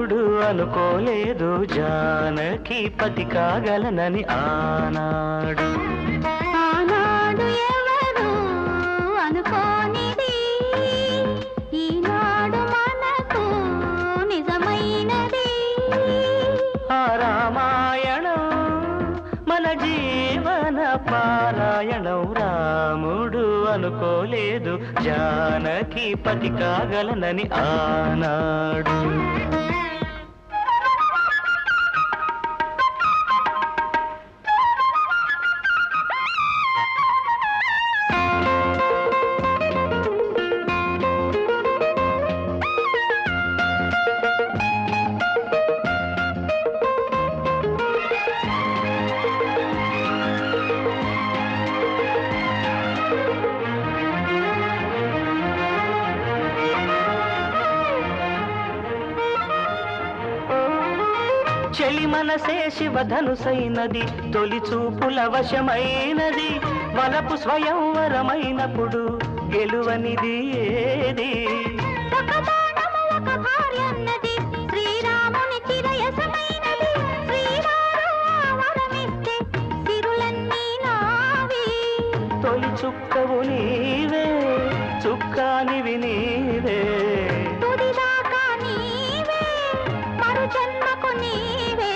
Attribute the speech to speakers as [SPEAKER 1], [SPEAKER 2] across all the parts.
[SPEAKER 1] రాముడు అనుకోలేదు జానకి పతి కాగలనని ఆనాడు.
[SPEAKER 2] ఆనాడు ఎవరు అనుకోనిది ఈనాడు మనకు నిజమైనది.
[SPEAKER 1] ఆ రామాయణం మన జీవన పారాయణం. రాముడు అనుకోలేదు జానకి పతి కాగలనని ఆనాడు. చెలి మనసే శివధనుసైనది తొలి చూపుల వశమైనది. వలపు స్వయంవరమైనప్పుడు గెలువనిది ఏది?
[SPEAKER 2] ఒక బాణము ఒక భార్యన్నది శ్రీరాముని చిరయసమైనది. శ్రీవారు వరమిస్తే సిరులన్నీ నావి.
[SPEAKER 1] తొలి చుక్కవు నీవే చుక్కానివి నీవే.
[SPEAKER 2] తుదిదాకా నీవే మరు జన్మకు నీవే.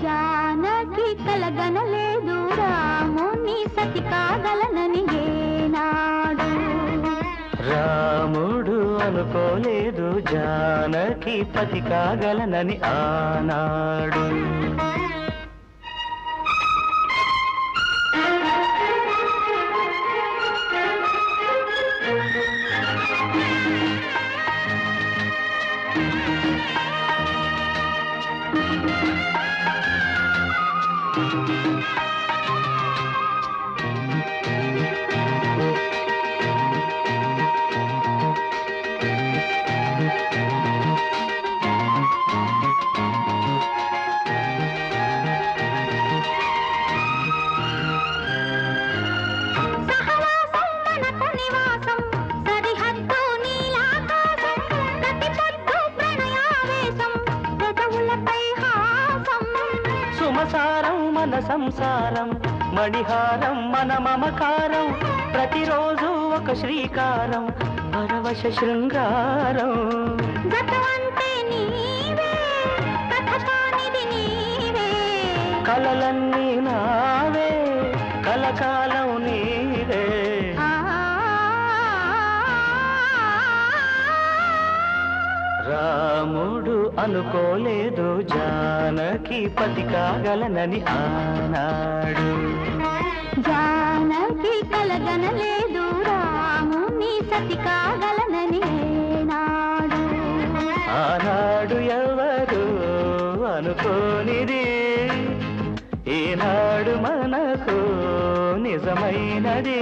[SPEAKER 2] జానకి కలగనలేదు రాముని సతి కాగలనని ఏనాడు.
[SPEAKER 1] రాముడు అనుకోలేదు జానకి పతి కాగలనని ఆనాడు. సుమసారం మన సంసారం మణిహారం మన మమకారం. ప్రతిరోజు ఒక శ్రీకారం పరవశ శృంగారం.
[SPEAKER 2] గతమంతే నీవే కథ కానిది నీవే.
[SPEAKER 1] కలలన్నీ నావే కలకాలం నీవే. రాముడు అనుకోలేదు జానకి పతి కాగలనని ఆనాడు.
[SPEAKER 2] జానకి కలగనలేదు రాముని సతి కాగలనని ఏనాడు.
[SPEAKER 1] ఆనాడు ఎవరు అనుకోనిది ఈనాడు మనకు నిజమైనది.